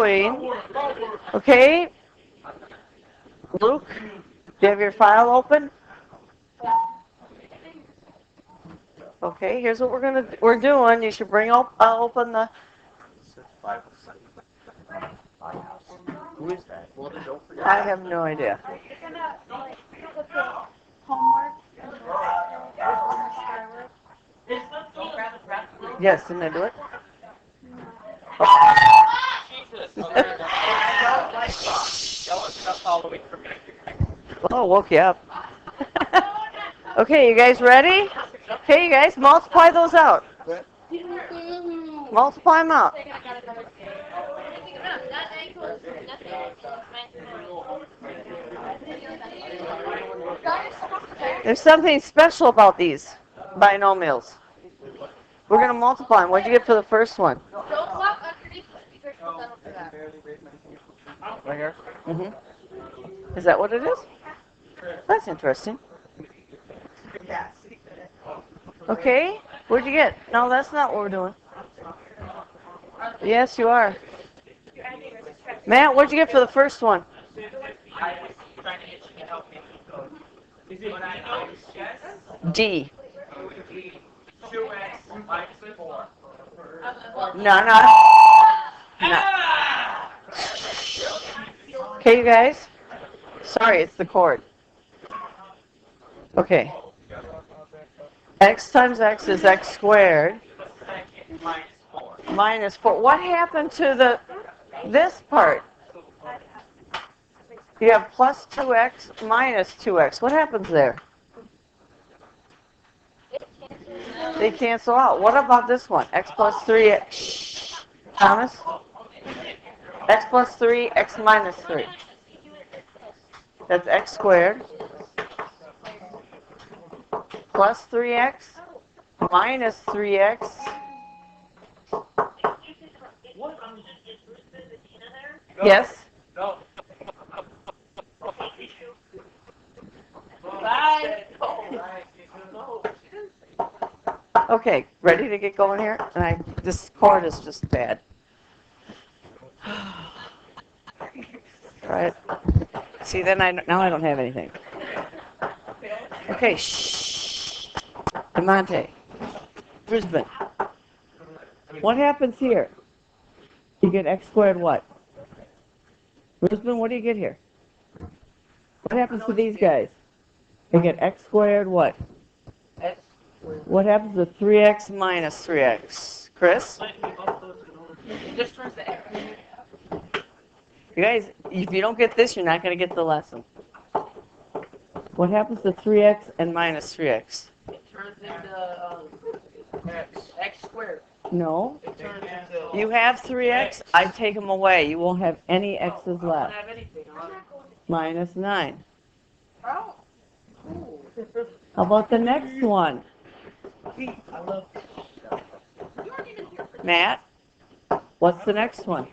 following. Okay, Luke, do you have your file open? Okay, here's what we're doing. You should bring up open the. Who is that? I have no idea. Yes, didn't I do it? Oh, woke you up. Okay, you guys ready? Okay, you guys, multiply those out. Multiply them out. There's something special about these binomials. We're going to multiply them. What did you get for the first one? Right here? Mm-hmm. Is that what it is? That's interesting. Okay, what'd you get? No, that's not what we're doing. Yes, you are. Matt, what'd you get for the first one? D. No. Okay, you guys. Sorry, it's the cord. Okay. X times X is X squared. Minus 4. What happened to this part? You have plus 2X minus 2X. What happens there? They cancel out. What about this one? X plus 3. Thomas? X plus 3, X minus 3. That's X squared. Plus 3X minus 3X. Yes? Okay, ready to get going here? And this cord is just bad. Try it. See, then now I don't have anything. Okay, shh. DeMonte. Brisbane. What happens here? You get X squared what? Brisbane, what do you get here? What happens to these guys? You get X squared what? What happens to 3X minus 3X? Chris? You guys, if you don't get this, you're not going to get the lesson. What happens to 3X and minus 3X? It turns into X squared. No. It turns into... You have 3X, I take them away. You won't have any X's left. I don't have anything on it. Minus 9. Oh. How about the next one? Matt, what's the next one?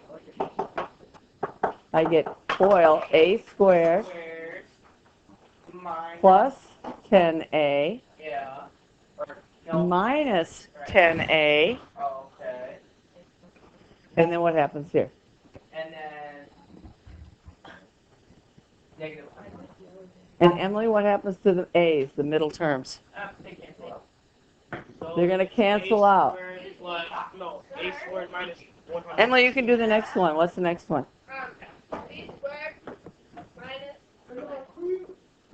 I get FOIL A squared plus 10A minus 10A. Okay. And then what happens here? And then negative. And Emily, what happens to the A's, the middle terms? They're going to cancel out. A squared minus 100. Emily, you can do the next one. What's the next one? B squared minus.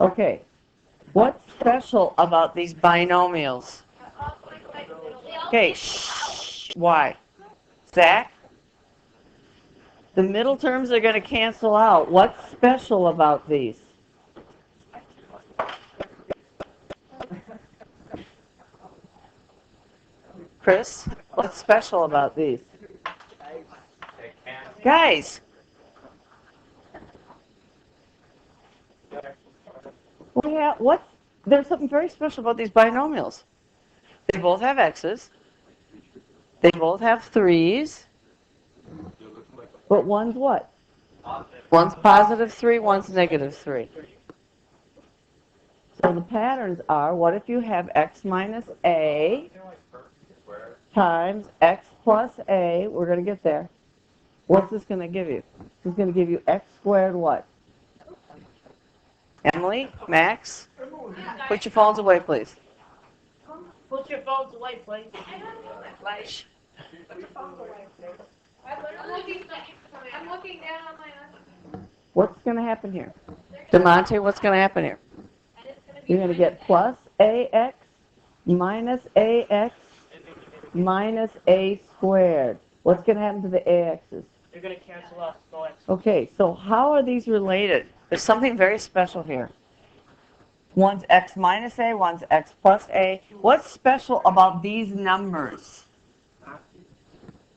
Okay. What's special about these binomials? Okay, shh. Why? Zach? The middle terms are going to cancel out. What's special about these? Chris, what's special about these? Guys. There's something very special about these binomials. They both have x's. They both have 3's. But one's what? One's positive 3, one's negative 3. So the patterns are, what if you have x minus a times x plus a, we're going to get there, What's this going to give you? This is going to give you x squared what? Emily, Max, put your phones away, please. Put your phones away, please. I'm looking down on my. What's going to happen here? DeMonte, what's going to happen here? You're going to get plus ax minus ax minus a squared. What's going to happen to the ax's? You're going to cancel out. No X. Okay, so how are these related? There's something very special here. One's x minus a, one's x plus a. What's special about these numbers?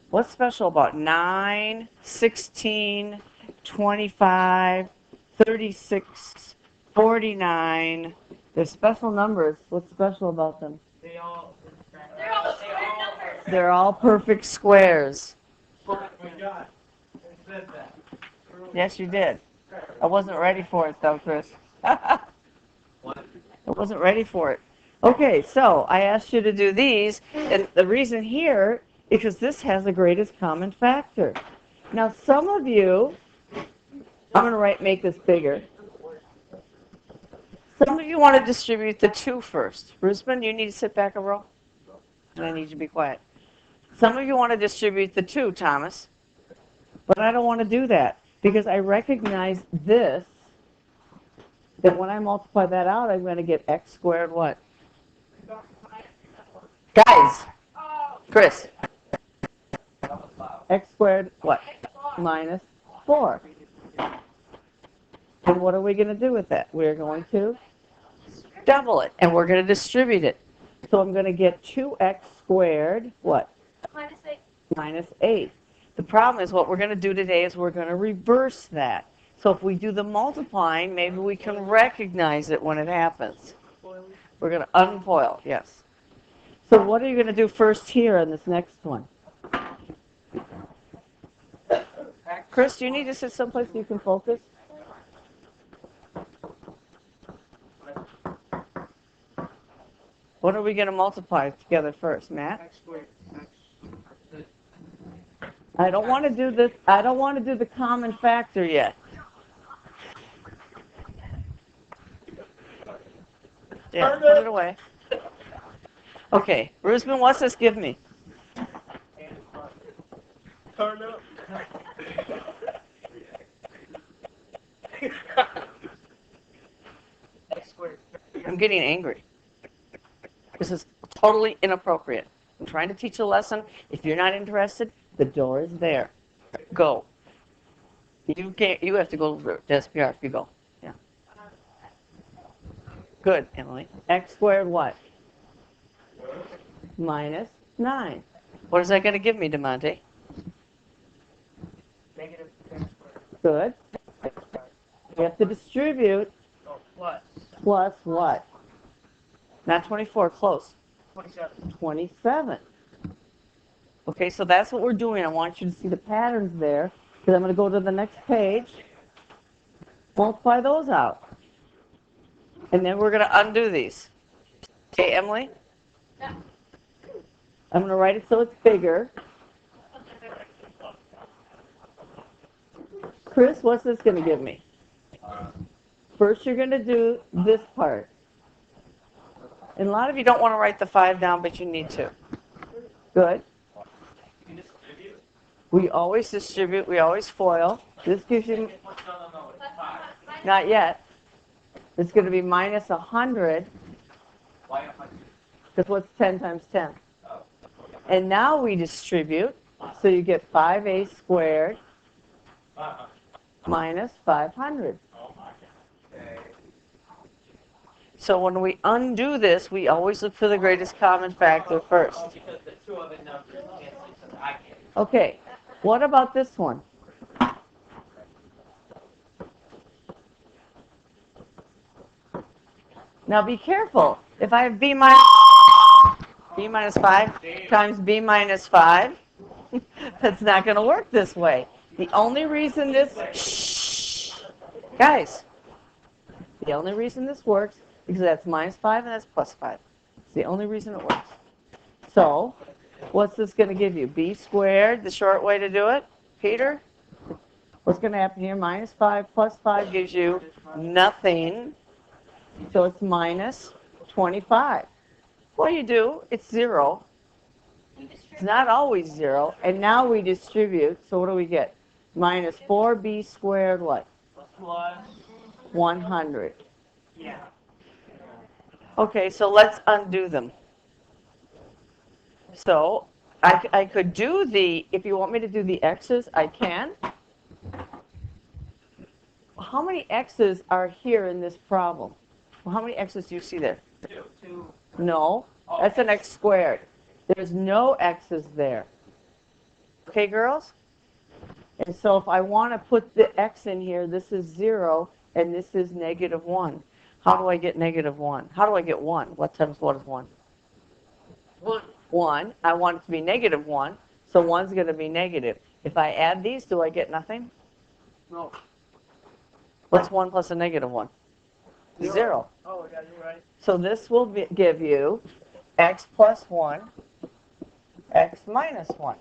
What's special about 9, 16, 25, 36, 49? They're special numbers. What's special about them? They're all square numbers. They're all perfect squares. Oh my God. It said that. Yes, you did. I wasn't ready for it, though, Chris. I wasn't ready for it. Okay, so I asked you to do these, and the reason here is because this has the greatest common factor. Now, some of you, I'm going to make this bigger. Some of you want to distribute the 2 first. Rusman, you need to sit back a row, and I need you to be quiet. Some of you want to distribute the 2, Thomas, but I don't want to do that because I recognize this, that when I multiply that out, I'm going to get x squared what? Guys, Chris, x squared what? Minus 4. And what are we going to do with that? We're going to double it, and we're going to distribute it. So I'm going to get 2x squared, what? Minus 8. Minus 8. The problem is what we're going to do today is we're going to reverse that. So if we do the multiplying, maybe we can recognize it when it happens. We're going to unfoil, yes. So what are you going to do first here on this next one? Chris, do you need to sit someplace so you can focus? What are we going to multiply together first, Matt? X squared. I don't want to do this. I don't want to do the common factor yet. Yeah, put it away. Okay, Rusman, what's this give me? Turn up. X squared. I'm getting angry. This is totally inappropriate. I'm trying to teach a lesson. If you're not interested, the door is there. Go. You can't. You have to go to SPR if you go. Yeah. Good, Emily. X squared what? Minus 9. What is that going to give me, DeMonte? Negative X squared. Good. You have to distribute Oh, plus. plus what? Not 24, close. 27. 27. Okay, so that's what we're doing. I want you to see the patterns there, because I'm going to go to the next page, multiply those out, and then we're going to undo these. Okay, Emily? Yeah. I'm going to write it so it's bigger. Chris, what's this going to give me? First, you're going to do this part. And a lot of you don't want to write the 5 down, but you need to. Good. We always distribute. We always foil. This gives you, No, it's 5. not yet. It's going to be minus 100, Why 100? because what's 10 times 10? And now we distribute, so you get 5a squared minus 500. So when we undo this, we always look for the greatest common factor first. Because the 2 other numbers cancel each other. I can't. Okay, what about this one? Now be careful. If I have b minus 5 times b minus 5, that's not going to work this way. The only reason this, guys, the only reason this works is because that's minus 5 and that's plus 5. It's the only reason it works. So, what's this going to give you? B squared, the short way to do it? Peter, what's going to happen here? Minus 5 plus 5 gives you nothing. So it's minus 25. What do? It's 0. It's not always 0. And now we distribute. So what do we get? Minus 4b squared what? Plus, 100. yeah. Okay, so let's undo them. So I could do if you want me to do the x's, I can. How many x's are here in this problem? Well, how many x's do you see there? 2. No, that's an x squared. There's no x's there. Okay, girls? And so if I want to put the x in here, this is 0, and this is negative 1. How do I get negative 1? How do I get 1? What times what is 1? 1. I want it to be negative 1, so 1's going to be negative. If I add these, do I get nothing? No. What's 1 plus a negative 1? 0. Oh, yeah, you're right. So this will give you x plus 1, x minus 1.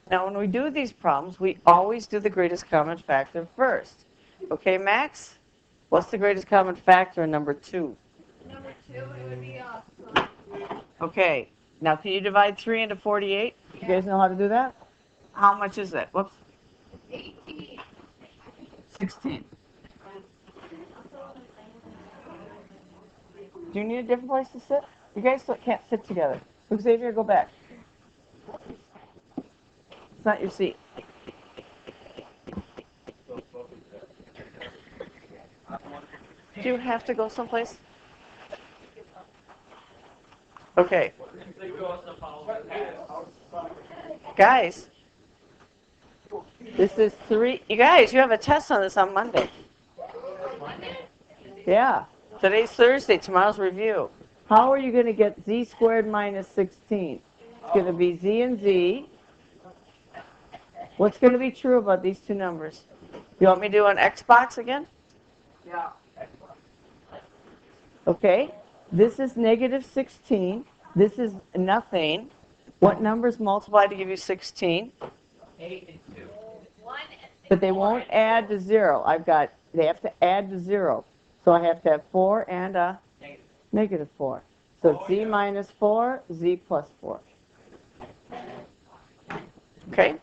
Now, when we do these problems, we always do the greatest common factor first. Okay, Max? What's the greatest common factor in number 2? Number 2, it would be Okay, now can you divide 3 into 48? You guys know how to do that? How much is that? Whoops. 18. 16. Do you need a different place to sit? You guys can't sit together. Xavier, go back. It's not your seat. Do you have to go someplace? Okay. Guys, this is 3. You guys, you have a test on this on Monday. Yeah. Today's Thursday. Tomorrow's review. How are you going to get z squared minus 16? It's going to be z and z. What's going to be true about these two numbers? You want me to do an X box again? Yeah. Okay. This is negative 16. This is nothing. What numbers multiply to give you 16? 8 and 2. 1 and 6. But they won't add to 0. They have to add to 0. So I have to have 4 and a negative 4. So it's z minus 4, z plus 4. Okay?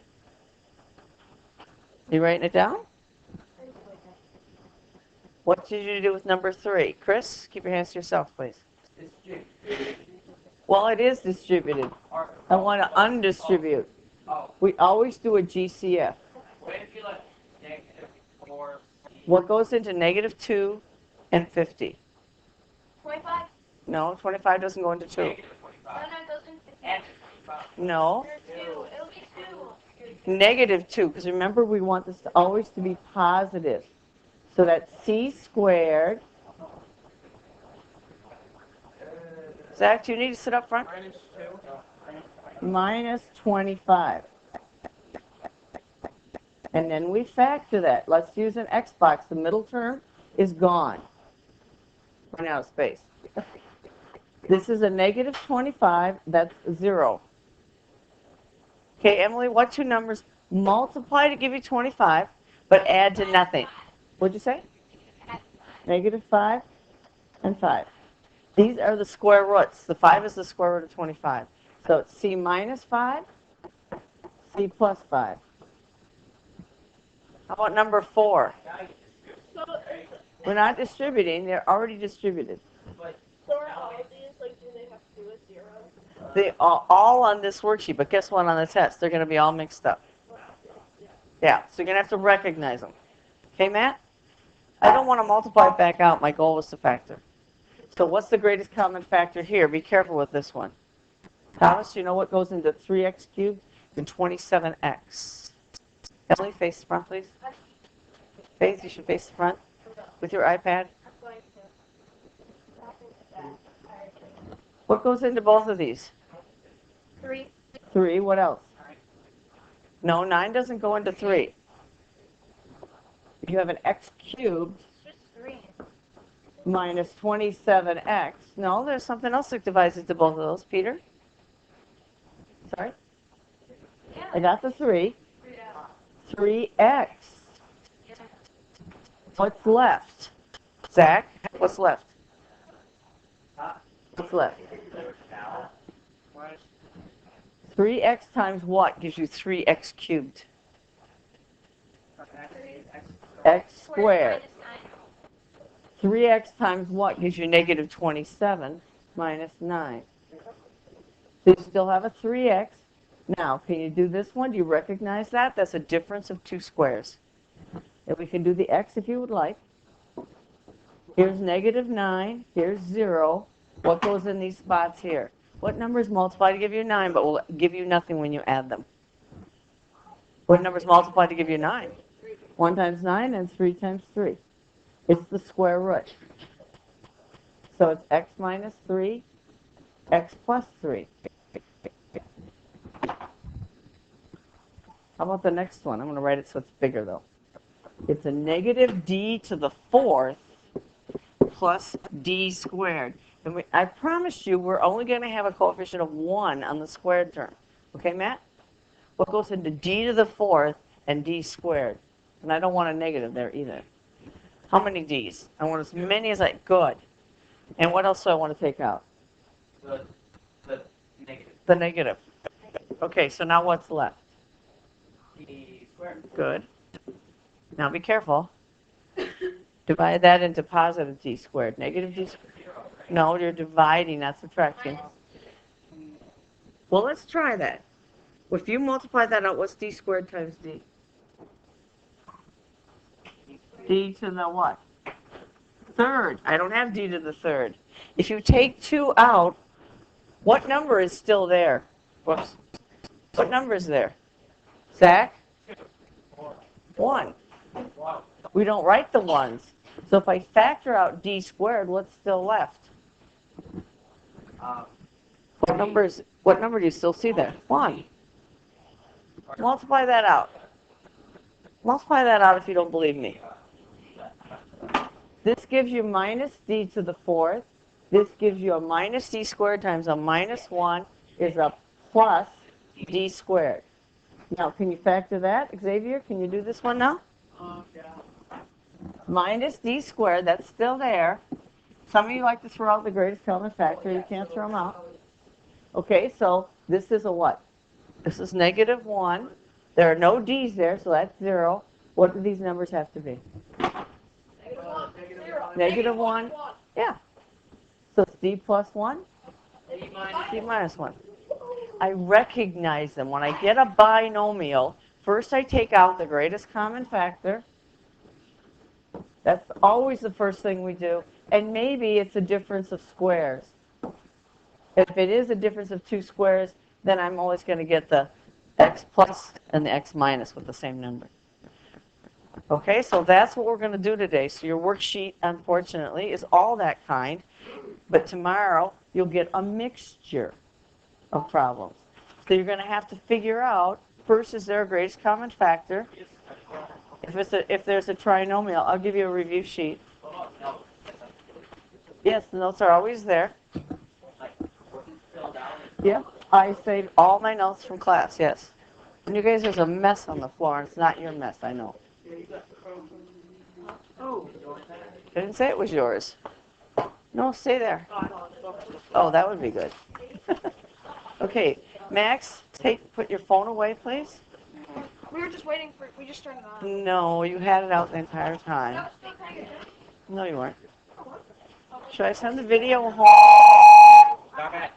You writing it down? What did you do with number 3? Chris, keep your hands to yourself, please. Well, it is distributed. I want to undistribute. Oh, We always do a GCF. what if you let negative 4? What goes into negative 2 and 50? 25? No, 25 doesn't go into 2. Negative 25. No, it goes into 50. And 25. No, There's 2. It'll be 2. negative 2, because remember we want this to always to be positive. So that's c squared. Zach, do you need to sit up front? Minus 2. Minus 25. And then we factor that. Let's use an X box. The middle term is gone. Run out of space. This is a negative 25. That's 0. Okay, Emily, what two numbers multiply to give you 25, but add to nothing? What'd you say? Negative 5 and 5. These are the square roots. The 5 is the square root of 25. So it's c minus 5, c plus 5. How about number 4? We're not distributing. They're already distributed. So are all of these, like, do they have to do a 0? They are all on this worksheet, but guess what on the test? They're going to be all mixed up. Yeah, so you're going to have to recognize them. Okay, Matt? I don't want to multiply it back out. My goal was to factor. So what's the greatest common factor here? Be careful with this one. Thomas, you know what goes into 3x cubed and 27x? Emily, face the front, please. Faith, you should face the front with your iPad. I'm going to. What goes into both of these? 3. 3. What else? No, 9 doesn't go into 3. You have an x cubed It's just 3. minus 27x. No, there's something else that divides into both of those, Peter. Sorry? Yeah. I got the 3. 3x. What's left? Zach, what's left? What's left? 3x times what gives you 3x cubed? X squared. 3x times what gives you negative 27 minus 9? So you still have a 3x. Now, can you do this one? Do you recognize that? That's a difference of 2 squares. And we can do the x if you would like. Here's negative 9. Here's 0. What goes in these spots here? What numbers multiply to give you 9 but will give you nothing when you add them? What numbers multiply to give you 9? 1 times 9 and 3 times 3. It's the square root. So it's x minus 3, x plus 3. How about the next one? I'm going to write it so it's bigger, though. It's a negative d to the 4th plus d squared. And I promised you we're only going to have a coefficient of 1 on the squared term. Okay, Matt? What goes into d to the 4th and d squared? And I don't want a negative there either. How many d's? I want as many as I could. And what else do I want to take out? The negative. The negative. Okay, so now what's left? D squared. Good. Now be careful. Divide that into positive d squared. Negative d squared. No, you're dividing, not subtracting. Well, let's try that. If you multiply that out, what's d squared times d? D to the what? 3rd. I don't have d to the 3rd. If you take 2 out, what number is still there? Whoops. What number is there? Zach? 1. We don't write the 1s. So if I factor out d squared, what's still left? What number do you still see there? 1. Multiply that out. Multiply that out if you don't believe me. This gives you minus d to the 4th. This gives you a minus d squared times a minus 1 is a plus d squared. Now, can you factor that? Xavier, can you do this one now? Yeah. Minus d squared, that's still there. Some of you like to throw out the greatest common factor. You can't throw them out. Okay, so this is a what? This is negative 1. There are no d's there, so that's 0. What do these numbers have to be? Negative 1. Yeah. So it's d plus 1, d minus 1. I recognize them. When I get a binomial, first I take out the greatest common factor. That's always the first thing we do. And maybe it's a difference of squares. If it is a difference of 2 squares, then I'm always going to get the x plus and the x minus with the same number. Okay, so that's what we're going to do today. So your worksheet, unfortunately, is all that kind. But tomorrow, you'll get a mixture of problems. So you're going to have to figure out, first, is there a greatest common factor? If there's a trinomial, I'll give you a review sheet. Yes, the notes are always there. Yeah, I saved all my notes from class, yes. And you guys, there's a mess on the floor, and it's not your mess, I know. I didn't say it was yours. No, stay there. Oh, that would be good. Okay, Max, put your phone away, please. We were just waiting for. We just turned it on. No, you had it out the entire time. No, you weren't. Should I send the video home? Okay.